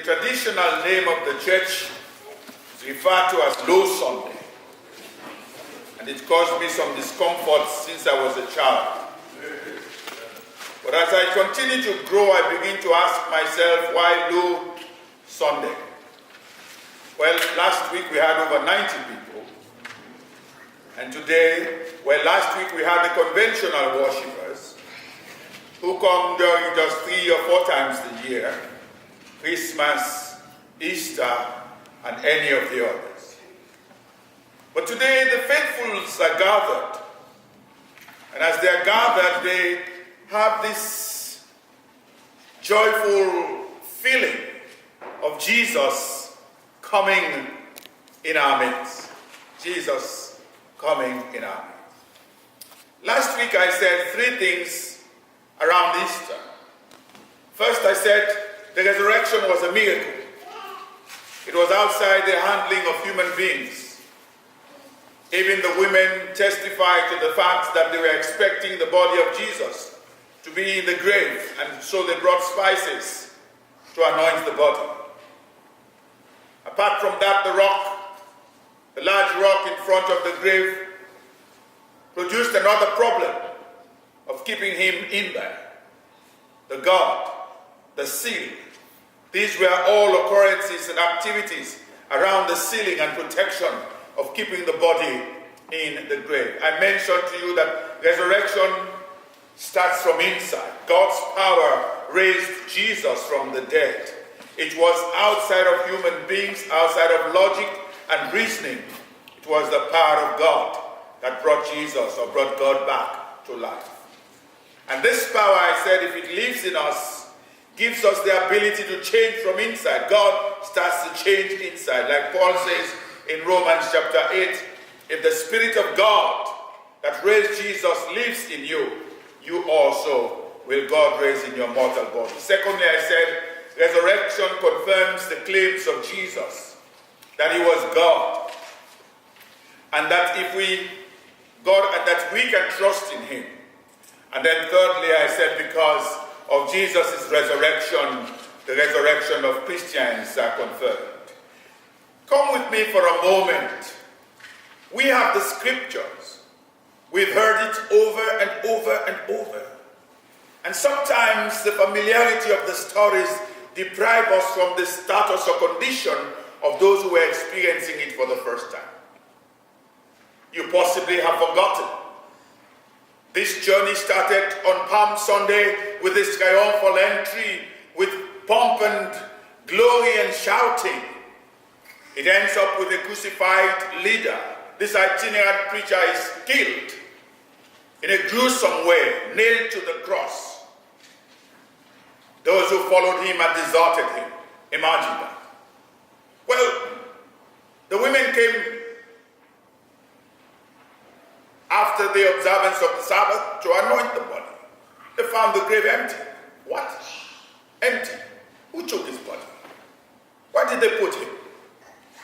traditional name of the church is referred to as Low Sunday. And it caused me some discomfort since I was a child. But as I continue to grow, I begin to ask myself, why Low Sunday? Well, last week we had over 90 people. And today, last week we had the conventional worshippers who come during just 3 or 4 times a year, Christmas, Easter, and any of the others. But today the faithfuls are gathered. And as they are gathered, they have this joyful feeling of Jesus coming in our midst. Jesus coming in our midst. Last week I said 3 things around Easter. First, I said the resurrection was a miracle. It was outside the handling of human beings. Even the women testified to the fact that they were expecting the body of Jesus to be in the grave, and so they brought spices to anoint the body. Apart from that, the large rock in front of the grave, produced another problem of keeping him in there. The guard, the seal. These were all occurrences and activities around the sealing and protection of keeping the body in the grave. I mentioned to you that resurrection starts from inside. God's power raised Jesus from the dead. It was outside of human beings, outside of logic and reasoning. It was the power of God that brought Jesus, or brought God back to life. And this power, I said, if it lives in us, gives us the ability to change from inside. God starts to change inside. Like Paul says in Romans chapter 8, if the Spirit of God that raised Jesus lives in you, you also will God raise in your mortal body. Secondly, I said, resurrection confirms the claims of Jesus, that he was God, and that that we can trust in him. And then thirdly, I said, because of Jesus' resurrection, the resurrection of Christians are confirmed. Come with me for a moment. We have the scriptures. We've heard it over and over and over. And sometimes the familiarity of the stories deprive us from the status or condition of those who were experiencing it for the first time. You possibly have forgotten. This journey started on Palm Sunday with this triumphal entry, with pomp and glory and shouting. It ends up with a crucified leader. This itinerant preacher is killed in a gruesome way, nailed to the cross. Those who followed him had deserted him. Imagine that. Well, the women came after the observance of the Sabbath to anoint the body. They found the grave empty. What? Empty. Who took his body? Where did they put him?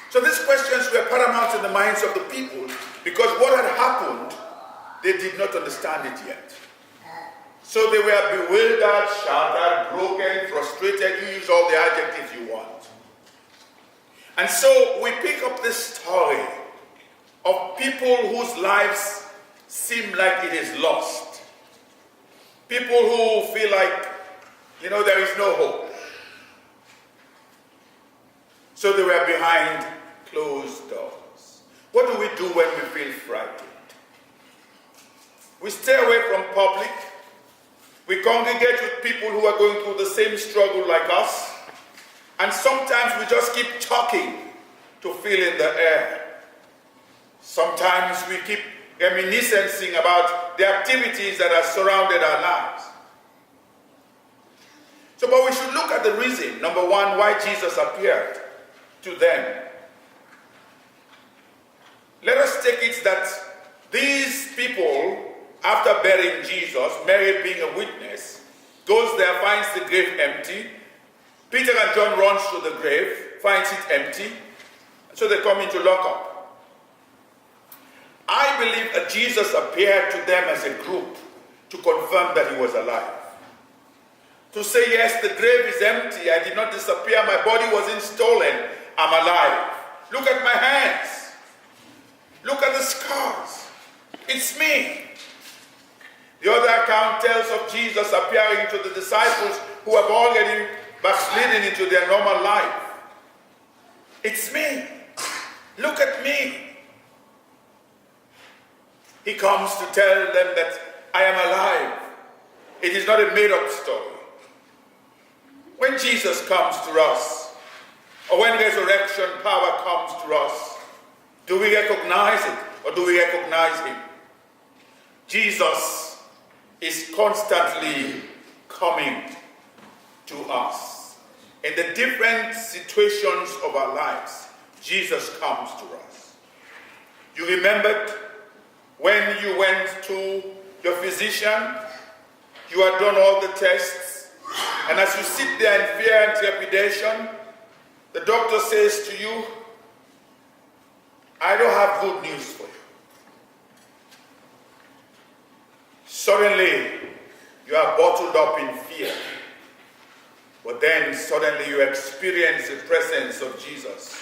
So these questions were paramount in the minds of the people, because what had happened, they did not understand it yet. So they were bewildered, shattered, broken, frustrated. You use all the adjectives you want. And so we pick up this story of people whose lives seem like it is lost. People who feel like, there is no hope. So they were behind closed doors. What do we do when we feel frightened? We stay away from public. We congregate with people who are going through the same struggle like us. And sometimes we just keep talking to fill in the air. Sometimes we keep reminiscing about the activities that have surrounded our lives. But we should look at the reason, number one, why Jesus appeared to them. Let us take it that these people, after burying Jesus, Mary being a witness, goes there, finds the grave empty. Peter and John runs to the grave, finds it empty. So they come into lockup. I believe that Jesus appeared to them as a group to confirm that he was alive. to say, yes, the grave is empty. I did not disappear. My body wasn't stolen. I'm alive. Look at my hands. Look at the scars. It's me. The other account tells of Jesus appearing to the disciples who have already backslidden into their normal life. It's me. Look at me. He comes to tell them that I am alive. It is not a made-up story. When Jesus comes to us, or when resurrection power comes to us, do we recognize it or do we recognize him? Jesus is constantly coming to us. In the different situations of our lives, Jesus comes to us. You remembered when you went to your physician, you had done all the tests, and as you sit there in fear and trepidation, the doctor says to you, I don't have good news for you. Suddenly, you are bottled up in fear. But then suddenly you experience the presence of Jesus.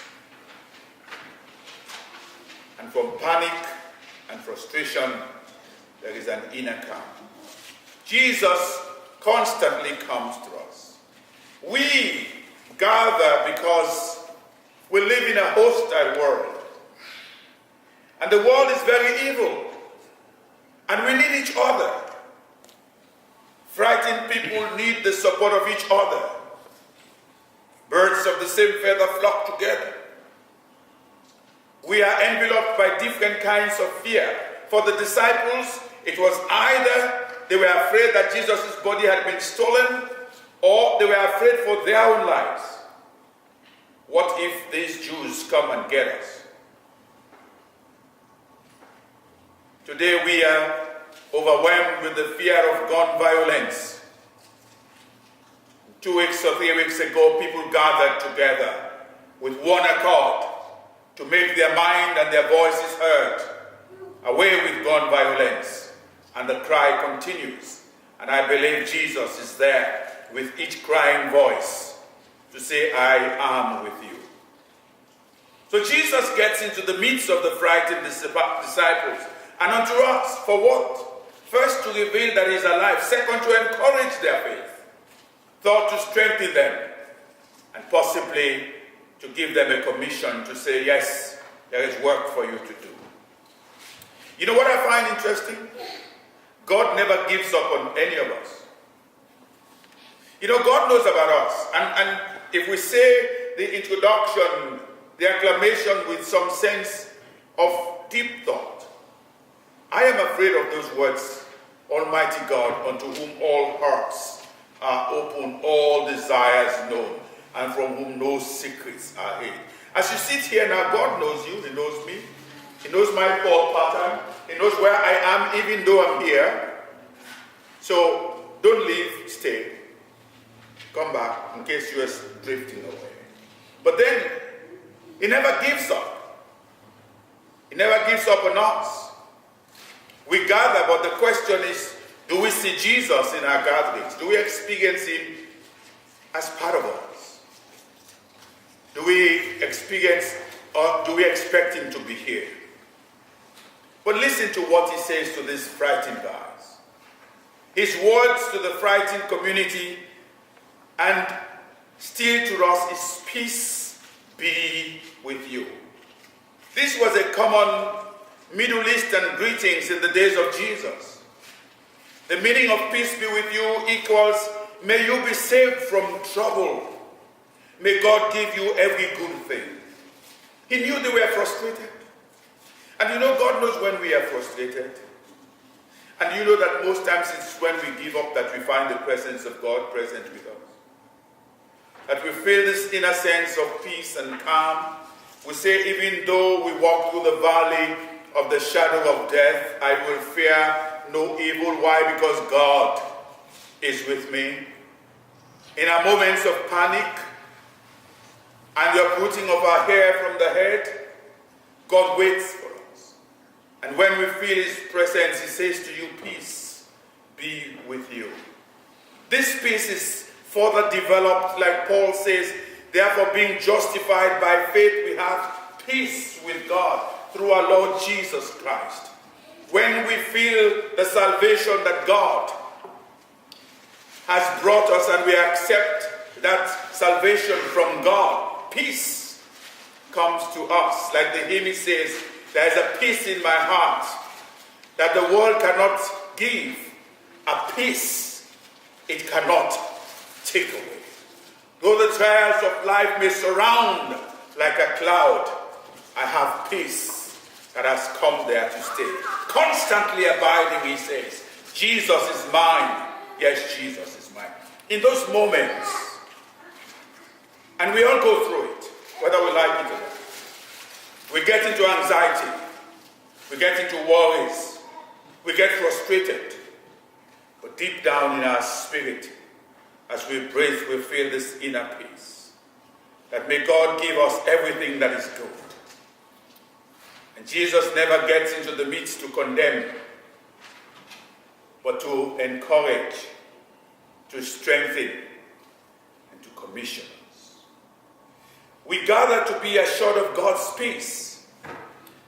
And from panic and frustration, there is an inner calm. Jesus constantly comes to us. We gather because we live in a hostile world. And the world is very evil. And we need each other. Frightened people need the support of each other. Birds of the same feather flock together. We are enveloped by different kinds of fear. For the disciples, it was either they were afraid that Jesus' body had been stolen, or they were afraid for their own lives. What if these Jews come and get us? Today we are overwhelmed with the fear of gun violence. 2 weeks or 3 weeks ago, people gathered together with one accord to make their mind and their voices heard. Away with gun violence. And the cry continues. And I believe Jesus is there with each crying voice to say, I am with you. So Jesus gets into the midst of the frightened disciples. And unto us, for what? First, to reveal that he is alive. Second, to encourage their faith. Third, to strengthen them. And possibly to give them a commission to say, yes, there is work for you to do. You know what I find interesting? God never gives up on any of us. You know, God knows about us. And if we say the introduction, the acclamation with some sense of deep thought, I am afraid of those words, Almighty God, unto whom all hearts are open, all desires known, and from whom no secrets are hid. As you sit here now, God knows you, he knows me. He knows my thought pattern. He knows where I am, even though I'm here. So don't leave, stay. Come back in case you are drifting away. But then, he never gives up. He never gives up on us. We gather, but the question is, do we see Jesus in our gatherings? Do we experience him as part of us? Do we experience, or do we expect him to be here? But listen to what he says to these frightened guys. His words to the frightened community and still to us is, peace be with you. This was a common Middle Eastern greetings in the days of Jesus. The meaning of peace be with you equals, may you be saved from trouble. May God give you every good thing. He knew they were frustrated. And you know, God knows when we are frustrated. And you know that most times it's when we give up that we find the presence of God present with us. That we feel this inner sense of peace and calm. We say, even though we walk through the valley of the shadow of death, I will fear no evil. Why? Because God is with me. In our moments of panic and the uprooting of our hair from the head, God waits for us. And when we feel his presence, he says to you, peace be with you. This peace is further developed, like Paul says, therefore being justified by faith, we have peace with God through our Lord Jesus Christ. When we feel the salvation that God has brought us and we accept that salvation from God, peace comes to us. Like the hymn says, there is a peace in my heart that the world cannot give, a peace it cannot take away. Though the trials of life may surround like a cloud, I have peace that has come there to stay. Constantly abiding, he says, Jesus is mine. Yes, Jesus is mine. In those moments, and we all go through it, whether we like it or not, we get into anxiety, we get into worries, we get frustrated. But deep down in our spirit, as we breathe, we feel this inner peace. That may God give us everything that is good. And Jesus never gets into the midst to condemn, but to encourage, to strengthen, and to commission us. We gather to be assured of God's peace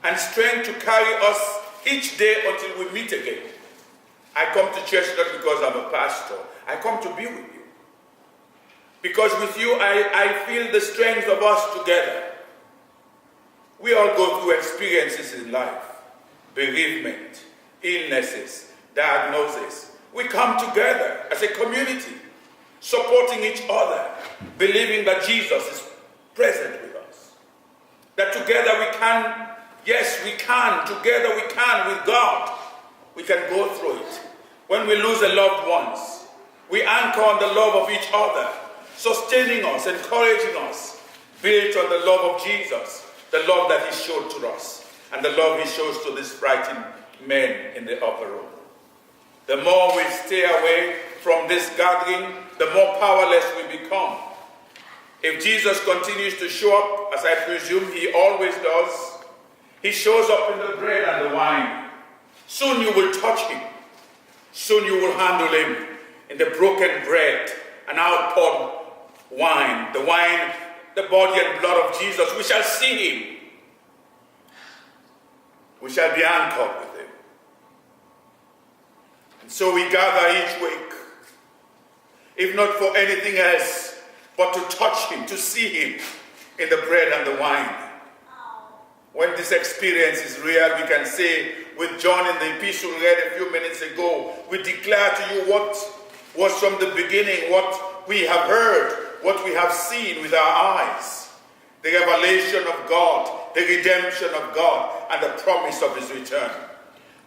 and strength to carry us each day until we meet again. I come to church not because I'm a pastor. I come to be with you. Because with you, I feel the strength of us together. We all go through experiences in life. Bereavement, illnesses, diagnosis. We come together as a community, supporting each other, believing that Jesus is present with us. That together we can, yes, we can, together we can with God. We can go through it. When we lose a loved ones, we anchor on the love of each other, sustaining us, encouraging us, built on the love of Jesus, the love that he showed to us, and the love he shows to these frightened men in the upper room. The more we stay away from this gathering, the more powerless we become. If Jesus continues to show up, as I presume he always does, he shows up in the bread and the wine. Soon you will touch him. Soon you will handle him in the broken bread and outpoured wine. The wine, the body and blood of Jesus. We shall see him. We shall be anchored with him. And so we gather each week, if not for anything else, but to touch him, to see him in the bread and the wine. When this experience is real, we can say with John in the epistle we read a few minutes ago, we declare to you what was from the beginning, what we have heard, what we have seen with our eyes. The revelation of God, the redemption of God, and the promise of his return.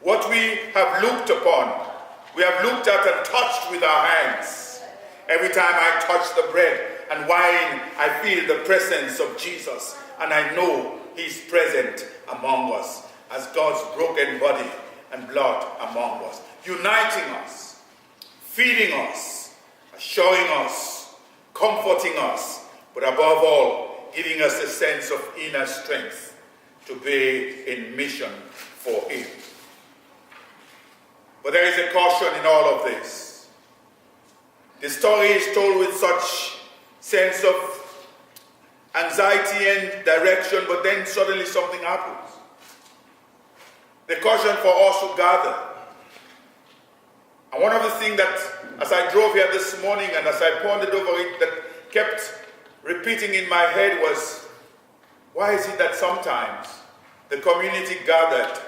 What we have looked upon, we have looked at and touched with our hands. Every time I touch the bread and wine, I feel the presence of Jesus, and I know he's present among us as God's broken body and blood among us, uniting us, feeding us, assuring us, comforting us, but above all, giving us a sense of inner strength to be in mission for him. But there is a caution in all of this. The story is told with such sense of anxiety and direction, but then suddenly something happens. The caution for us who gather. And one of the things that, as I drove here this morning and as I pondered over it, that kept repeating in my head was, why is it that sometimes the community gathered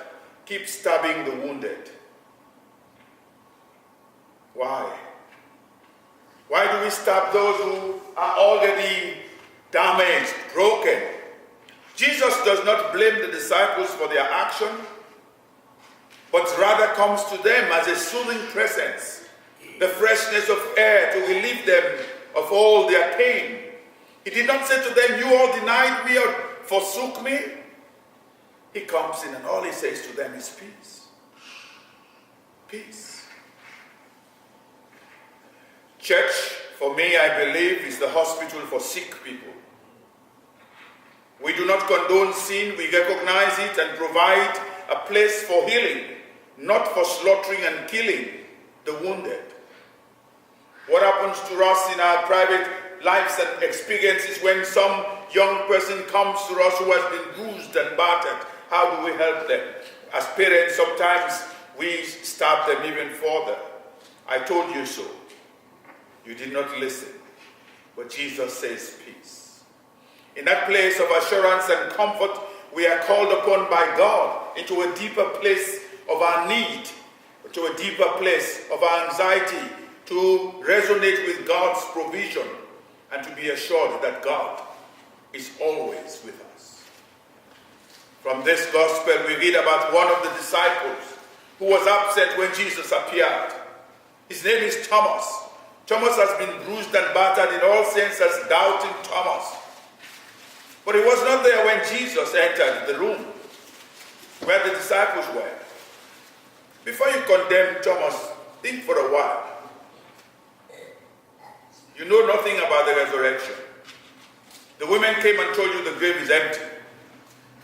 keeps stabbing the wounded? Why? Why do we stab those who are already damaged, broken? Jesus does not blame the disciples for their action, but rather comes to them as a soothing presence, the freshness of air to relieve them of all their pain. He did not say to them, you all denied me or forsook me. He comes in and all he says to them is peace. Peace. Church, for me, I believe, is the hospital for sick people. We do not condone sin, we recognize it and provide a place for healing, not for slaughtering and killing the wounded. What happens to us in our private lives and experiences when some young person comes to us who has been bruised and battered? How do we help them? As parents, sometimes we stab them even further. I told you so. You did not listen. But Jesus says peace. In that place of assurance and comfort, we are called upon by God into a deeper place of our need, to a deeper place of our anxiety, to resonate with God's provision and to be assured that God is always with us. From this gospel, we read about one of the disciples who was absent when Jesus appeared. His name is Thomas. Thomas has been bruised and battered in all sense as doubting Thomas. But he was not there when Jesus entered the room where the disciples were. Before you condemn Thomas, think for a while. You know nothing about the resurrection. The women came and told you the grave is empty.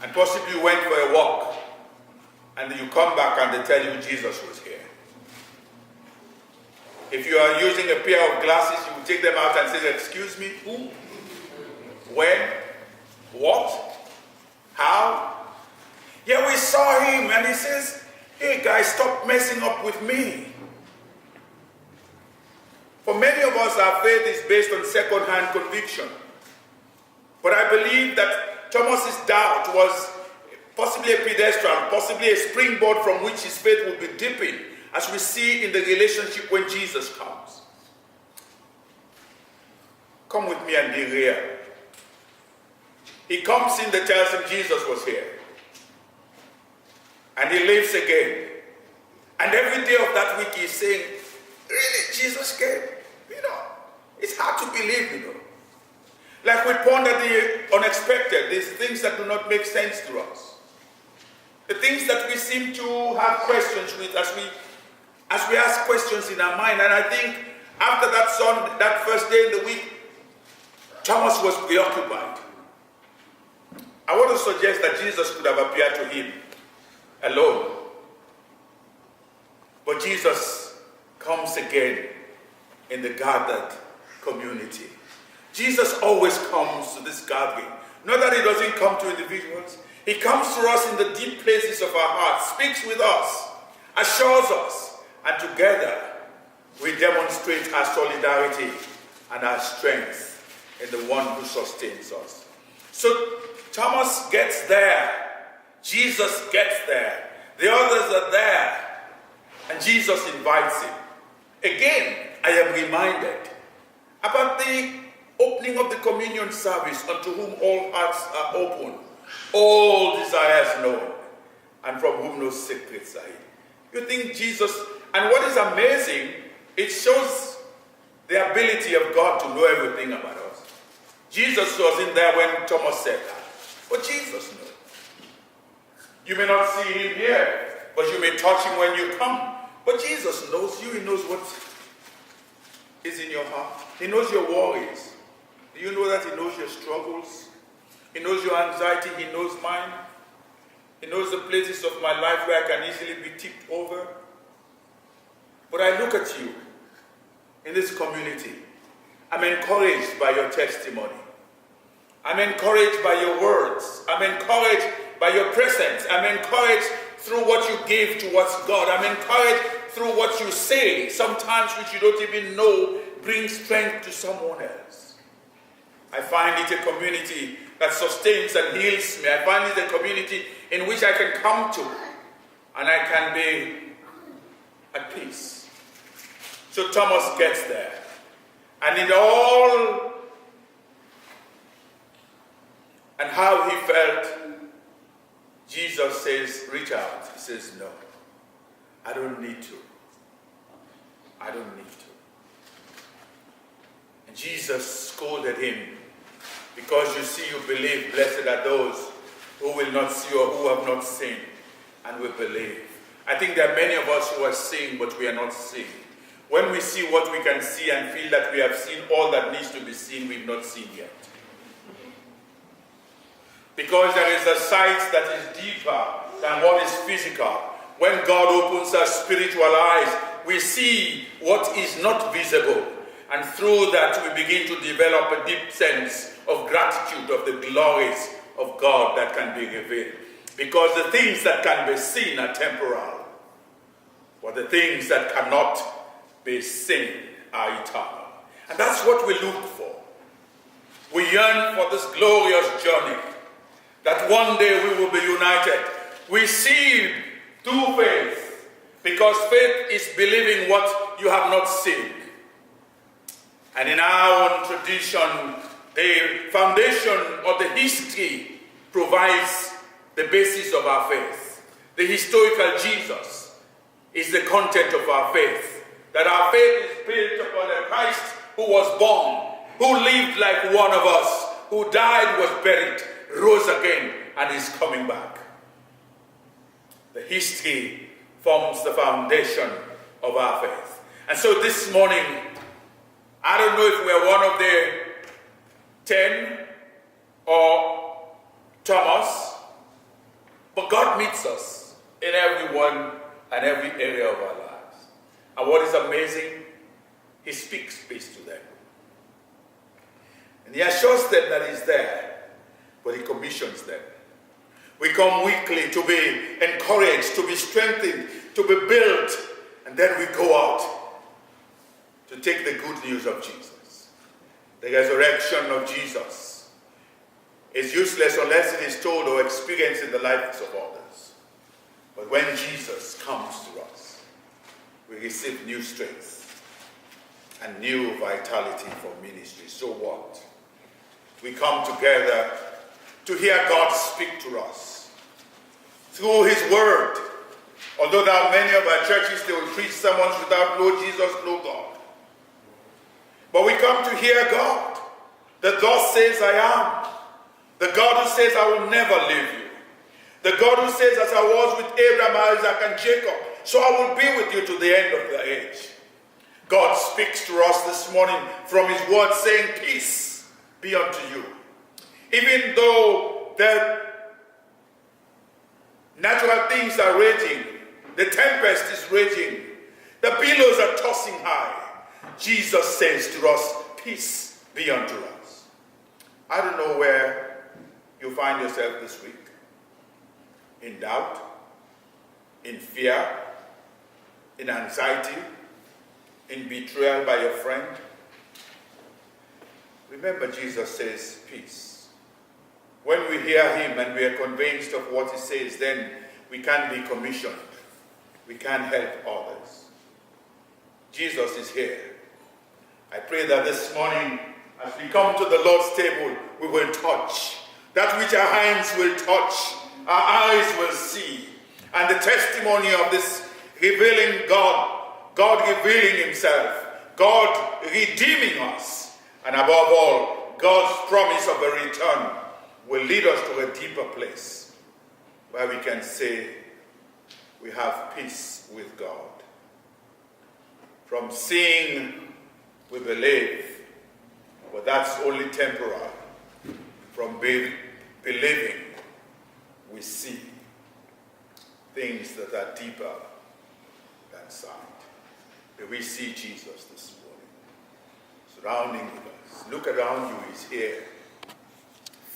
And possibly you went for a walk. And you come back and they tell you Jesus was here. If you are using a pair of glasses, you will take them out and say, excuse me, who? When? What? How? Yeah, we saw him and he says, hey guys, stop messing up with me. For many of us, our faith is based on second-hand conviction. But I believe that Thomas's doubt was possibly a pedestal, possibly a springboard from which his faith will be deepened, as we see in the relationship when Jesus comes. Come with me and be real. He comes in, that tells him Jesus was here. And he lives again. And every day of that week he's saying, really, Jesus came? You know, it's hard to believe, you know. Like we ponder the unexpected, these things that do not make sense to us. The things that we seem to have questions with as we ask questions in our mind. And I think after that first day in the week, Thomas was preoccupied. I want to suggest that Jesus could have appeared to him alone. But Jesus comes again in the gathered community. Jesus always comes to this gathering. Not that he doesn't come to individuals. He comes to us in the deep places of our hearts, speaks with us, assures us, and together we demonstrate our solidarity and our strength in the one who sustains us. So Thomas gets there. Jesus gets there. The others are there. And Jesus invites him. Again, I am reminded about the opening of the communion service, unto whom all hearts are open, all desires known, and from whom no secrets are hid. You think Jesus, and what is amazing, it shows the ability of God to know everything about us. Jesus wasn't there when Thomas said that, but Jesus knows. You may not see him here, but you may touch him when you come. But Jesus knows you. He knows what is in your heart. He knows your worries. Do you know that he knows your struggles? He knows your anxiety. He knows mine. He knows the places of my life where I can easily be tipped over. But I look at you in this community. I'm encouraged by your testimony. I'm encouraged by your words. I'm encouraged by your presence. I'm encouraged through what you give towards God. I'm encouraged through what you say, sometimes which you don't even know brings strength to someone else. I find it a community that sustains and heals me. I find it a community in which I can come to and I can be at peace. So Thomas gets there. And in all and how he felt, Jesus says, reach out. He says, no, I don't need to. I don't need to. And Jesus scolded him, because you see, you believe. Blessed are those who will not see or who have not seen and will believe. I think there are many of us who are seeing, but we are not seeing. When we see what we can see and feel that we have seen all that needs to be seen, we've not seen yet. Because there is a sight that is deeper than what is physical. When God opens our spiritual eyes, we see what is not visible. And through that, we begin to develop a deep sense of gratitude of the glories of God that can be revealed. Because the things that can be seen are temporal, but the things that cannot be seen are eternal. And that's what we look for. We yearn for this glorious journey, that one day we will be united. We see through faith, because faith is believing what you have not seen. And in our own tradition, the foundation or the history provides the basis of our faith. The historical Jesus is the content of our faith. That our faith is built upon a Christ who was born, who lived like one of us, who died, was buried, rose again, and is coming back. The history forms the foundation of our faith. And so this morning, I don't know if we're one of the 10 or Thomas, but God meets us in every one and every area of our lives. And what is amazing, he speaks peace to them. And he assures them that he's there, but he commissions them. We come weekly to be encouraged, to be strengthened, to be built, and then we go out to take the good news of Jesus. The resurrection of Jesus is useless unless it is told or experienced in the lives of others. But when Jesus comes to us, we receive new strength and new vitality for ministry. So what? We come together to hear God speak to us through his word. Although there are many of our churches, they will preach sermons without no Jesus, no God. But we come to hear God. The thus says I am. The God who says I will never leave you. The God who says, as I was with Abraham, Isaac, and Jacob, so I will be with you to the end of the age. God speaks to us this morning from his word saying, peace be unto you. Even though the natural things are raging, the tempest is raging, the billows are tossing high, Jesus says to us, peace be unto us. I don't know where you find yourself this week. In doubt, in fear, in anxiety, in betrayal by your friend. Remember, Jesus says peace. When we hear him and we are convinced of what he says, then we can be commissioned. We can help others. Jesus is here. I pray that this morning, as we come to the Lord's table, we will touch. That which our hands will touch, our eyes will see. And the testimony of this revealing God, God revealing himself, God redeeming us, and above all, God's promise of a return will lead us to a deeper place where we can say we have peace with God. From seeing, we believe, but that's only temporal. From believing, we see things that are deeper than sight. May we see Jesus this morning, surrounding us. Look around you, he's here.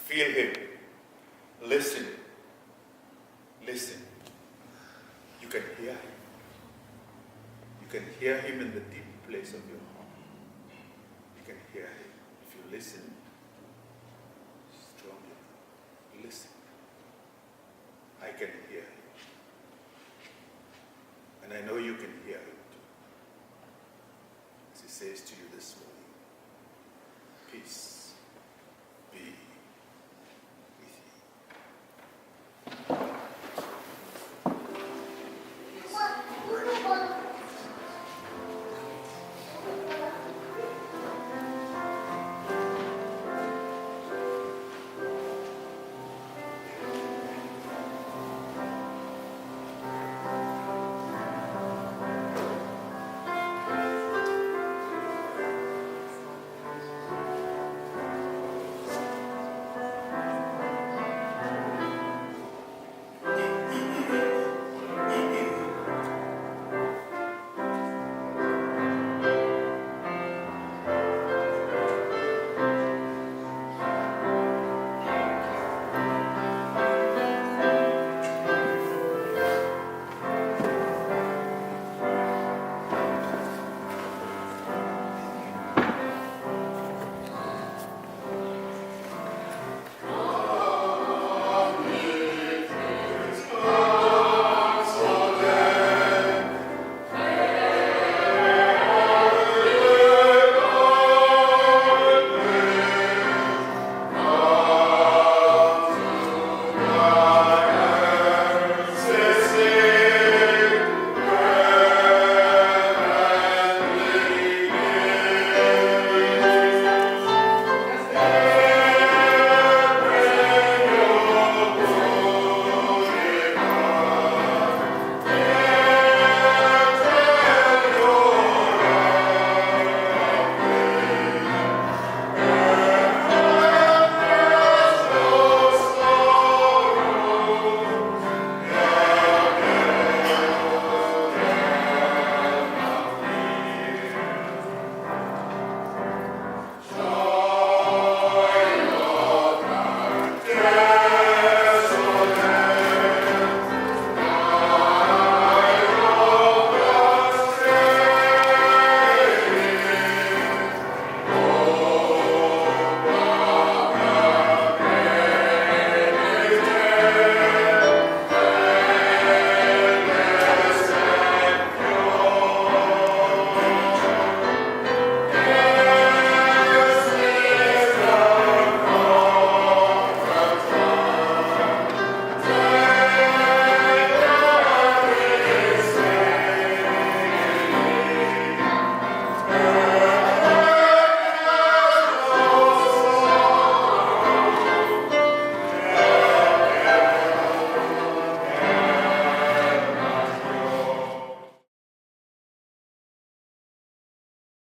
Feel him. Listen. Listen. You can hear him. You can hear him in the deep place of your heart. You can hear him. If you listen strongly, listen. I can hear him. And I know you can hear him too. As he says to you this morning, peace